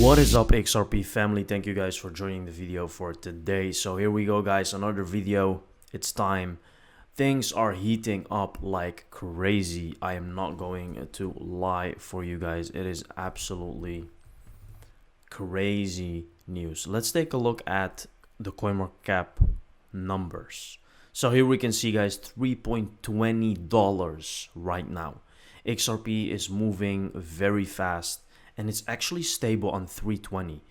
What is up, XRP family? Thank you guys for joining the video for today. So here we go, guys, another video. It's time. Things are heating up like crazy. I am not going to lie for you guys. It is absolutely crazy news. Let's take a look at the CoinMarketCap numbers. So here we can see, guys, $3.20 right now. XRP is moving very fast, and it's actually stable on 320,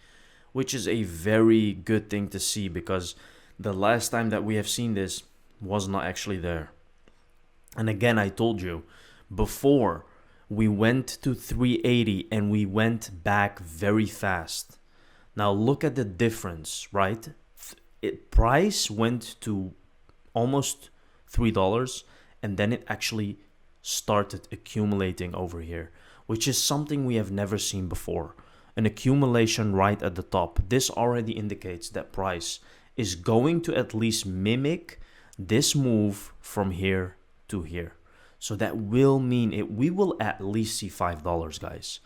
which is a very good thing to see, because the last time that we have seen this was not actually there. And again, I told you before, we went to 380 and we went back very fast. Now look at the difference, right? Price went to almost $3, and then it actually started accumulating over here, which is something we have never seen before. An accumulation right at the top. This already indicates that price is going to at least mimic this move from here to here. So that will mean we will at least see $5, guys.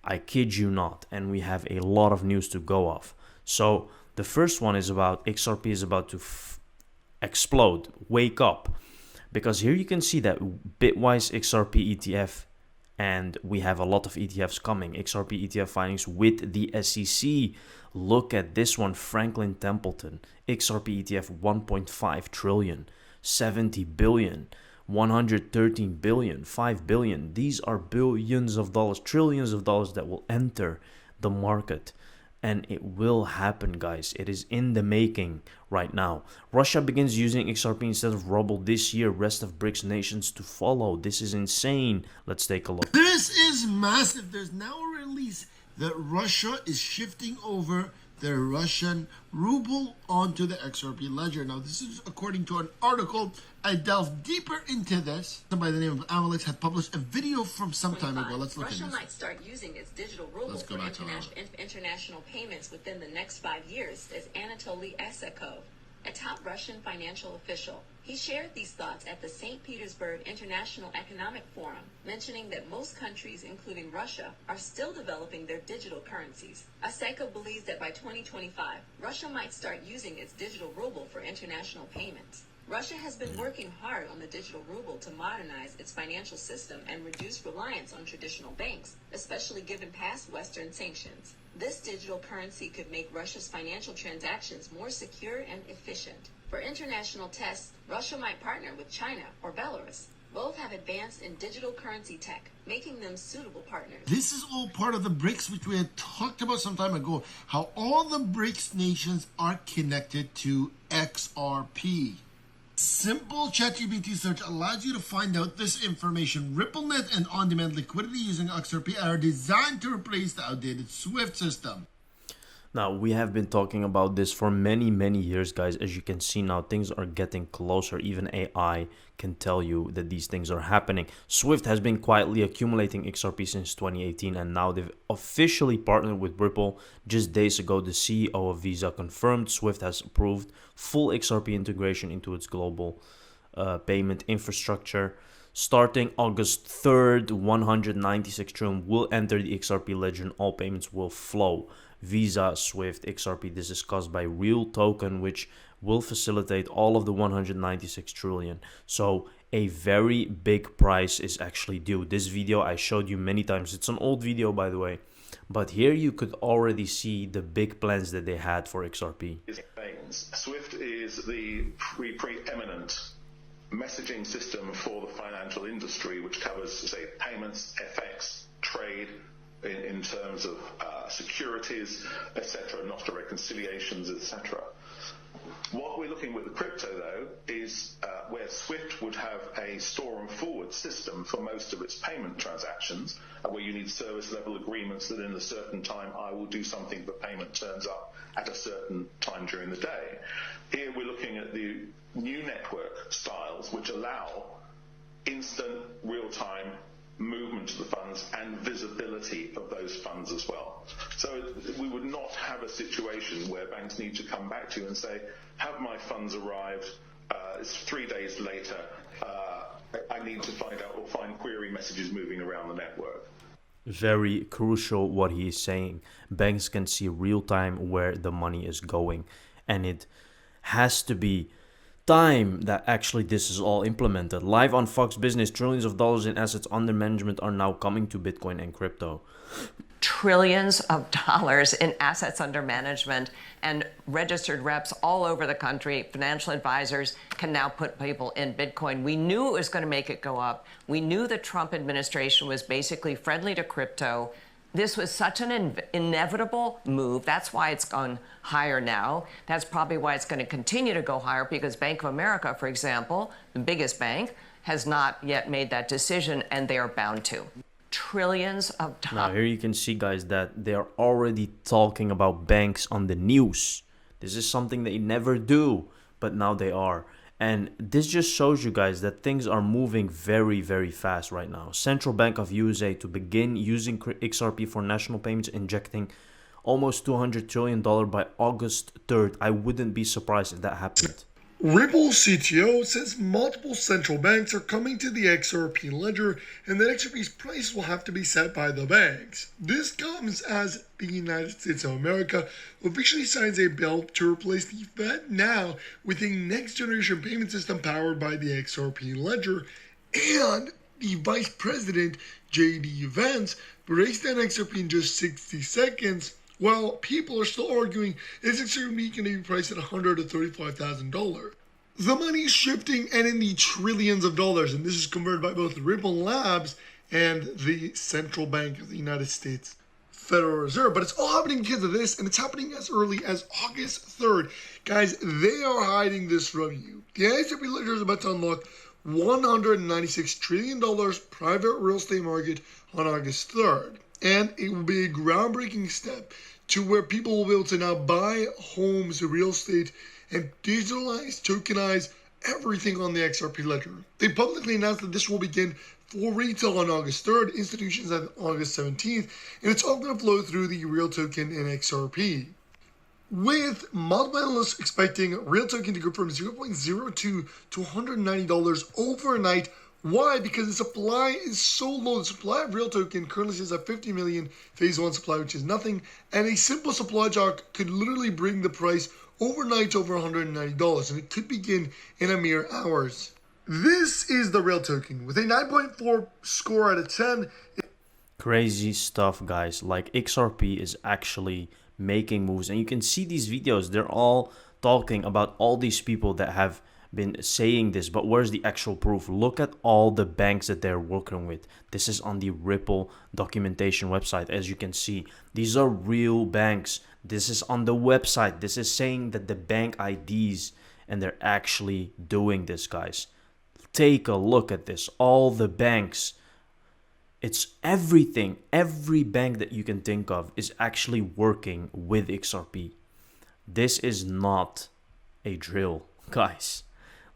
I kid you not. And we have a lot of news to go off. So the first one is about XRP is about to explode, wake up. Because here you can see that Bitwise XRP ETF, and we have a lot of ETFs coming. XRP ETF filings with the SEC. Look at this one, Franklin Templeton. XRP ETF 1.5 trillion, 70 billion, 113 billion, 5 billion. These are billions of dollars, trillions of dollars that will enter the market. And it will happen, guys. It is in the making right now. Russia begins using XRP instead of ruble this year. Rest of BRICS nations to follow. This is insane. Let's take a look. This is massive. There's now a release that Russia is shifting over their Russian ruble onto the XRP ledger. Now, this is according to an article. I delved deeper into this. Somebody by the name of Alex had published a video from some time ago. Let's look at this. Russia might start using its digital ruble for international payments within the next 5 years, says Anatoly Esakov, a top Russian financial official. He shared these thoughts at the St. Petersburg International Economic Forum, mentioning that most countries, including Russia, are still developing their digital currencies. Aseko believes that by 2025, Russia might start using its digital ruble for international payments. Russia has been working hard on the digital ruble to modernize its financial system and reduce reliance on traditional banks, especially given past Western sanctions. This digital currency could make Russia's financial transactions more secure and efficient. For international tests, Russia might partner with China or Belarus. Both have advanced in digital currency tech, making them suitable partners. This is all part of the BRICS, which we had talked about some time ago, how all the BRICS nations are connected to XRP. Simple ChatGPT search allows you to find out this information. RippleNet and on-demand liquidity using XRP are designed to replace the outdated SWIFT system. Now, we have been talking about this for many years, guys. As you can see now, things are getting closer. Even AI can tell you that these things are happening. SWIFT has been quietly accumulating XRP since 2018, and now they've officially partnered with Ripple. Just days ago, the CEO of Visa confirmed SWIFT has approved full XRP integration into its global payment infrastructure. Starting August 3rd, 196 trillion will enter the XRP ledger and all payments will flow. Visa, SWIFT, XRP. This is caused by Real Token, which will facilitate all of the 196 trillion. So a very big price is actually due. This video I showed you many times. It's an old video, by the way. But here you could already see the big plans that they had for XRP. SWIFT is the preeminent messaging system for the financial industry, which covers, say, payments, FX, trade, in terms of securities, etc., nostra reconciliations, etc. What we're looking with the crypto, though, is where SWIFT would have a store and forward system for most of its payment transactions, where you need service level agreements that in a certain time I will do something, the payment turns up at a certain time during the day. Here we're looking at the new network styles, which allow instant, real-time movement of the funds and visibility of those funds as well. So we would not have a situation where banks need to come back to you and say, have my funds arrived, it's 3 days later, I need to find out or find query messages moving around the network. Very crucial what he is saying. Banks can see real time where the money is going, and it has to be time that actually this is all implemented. Live on Fox Business, trillions of dollars in assets under management are now coming to Bitcoin and crypto. Trillions of dollars in assets under management, and registered reps all over the country, financial advisors can now put people in Bitcoin. We knew it was going to make it go up. We knew the Trump administration was basically friendly to crypto. This was such an inevitable move. That's why it's gone higher now. That's probably why it's going to continue to go higher, because Bank of America, for example, the biggest bank, has not yet made that decision, and they are bound to. Trillions of dollars. Now here you can see, guys, that they are already talking about banks on the news. This is something they never do, but now they are. And this just shows you guys that things are moving very, very fast right now. Central Bank of USA to begin using XRP for national payments, injecting almost $200 trillion by August 3rd. I wouldn't be surprised if that happened. Ripple CTO says multiple central banks are coming to the XRP ledger and that XRP's price will have to be set by the banks. This comes as the United States of America officially signs a bill to replace the Fed now with a next generation payment system powered by the XRP ledger, and the Vice President, J.D. Vance, raised that XRP in just 60 seconds. While people are still arguing is XRP going to be priced at $100,000 to $35,000. The money is shifting and in the trillions of dollars, and this is converted by both Ripple Labs and the Central Bank of the United States Federal Reserve. But it's all happening because of this, and it's happening as early as August 3rd. Guys, they are hiding this from you. The XRP ledger is about to unlock $196 trillion private real estate market on August 3rd. And it will be a groundbreaking step to where people will be able to now buy homes, real estate, and digitalize, tokenize everything on the XRP ledger. They publicly announced that this will begin for retail on August 3rd, institutions on August 17th, and it's all going to flow through the real token and XRP. With multiple analysts expecting real token to go from $0.02 to $190 overnight. Why? Because the supply is so low. The supply of real token currently sits at 50 million phase one supply, which is nothing. And a simple supply shock could literally bring the price overnight to over $190. And it could begin in a mere hours. This is the real token with a 9.4 score out of 10. Crazy stuff, guys. Like, XRP is actually making moves. And you can see these videos. They're all talking about all these people that have been saying this, but where's the actual proof? Look at all the banks that they're working with. This is on the Ripple documentation website. As you can see, these are real banks. This is on the website. This is saying that the bank IDs, and they're actually doing this, guys. Take a look at this. All the banks, it's everything. Every bank that you can think of is actually working with XRP. This is not a drill, guys.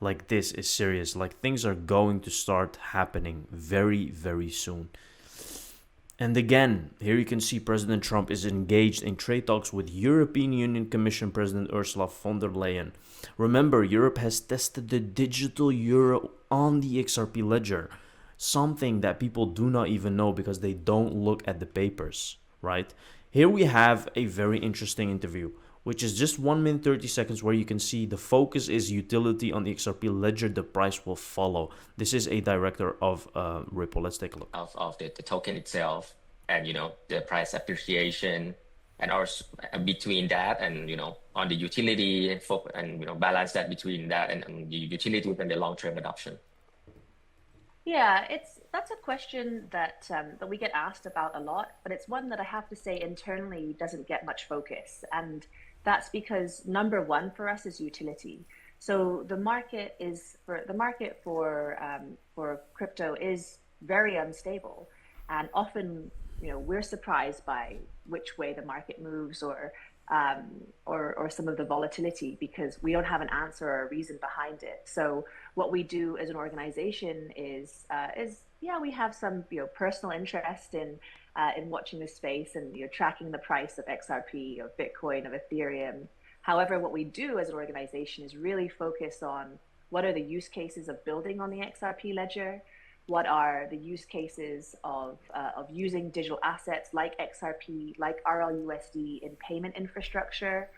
Like, this is serious. Like, things are going to start happening very, very soon. And again, here you can see President Trump is engaged in trade talks with European Union Commission President Ursula von der Leyen. Remember, Europe has tested the digital euro on the XRP ledger. Something that people do not even know because they don't look at the papers, right? Here we have a very interesting interview, which is just 1 minute 30 seconds, where you can see the focus is utility on the XRP ledger. The price will follow. This is a director of Ripple. Let's take a look. Of the token itself, and the price appreciation, and also between that and on the utility and balance that between that and the utility and the long-term adoption. Yeah, that's a question that we get asked about a lot, but it's one that I have to say internally doesn't get much focus, and that's because number one for us is utility. So the market for crypto is very unstable, and often we're surprised by which way the market moves or some of the volatility, because we don't have an answer or a reason behind it. So what we do as an organization is we have some personal interest in watching this space and tracking the price of XRP, of Bitcoin, of Ethereum. However, what we do as an organization is really focus on what are the use cases of building on the XRP ledger, what are the use cases of using digital assets like XRP, like RLUSD in payment infrastructure?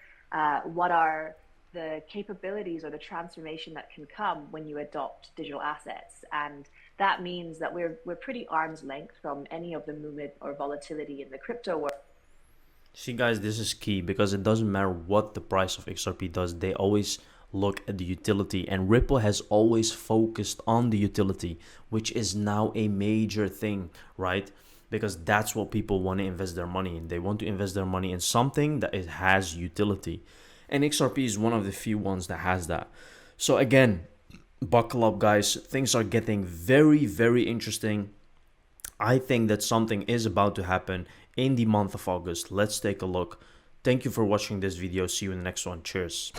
What are the capabilities or the transformation that can come when you adopt digital assets? And that means that we're pretty arm's length from any of the movement or volatility in the crypto world. See, guys, this is key because it doesn't matter what the price of XRP does, they always look at the utility, and Ripple has always focused on the utility, which is now a major thing, right? Because that's what people want to invest their money in. They want to invest their money in something that it has utility, and XRP is one of the few ones that has that. So again, buckle up, guys. Things are getting very, very interesting. I think that something is about to happen in the month of August. Let's take a look. Thank you for watching this video. See you in the next one. Cheers.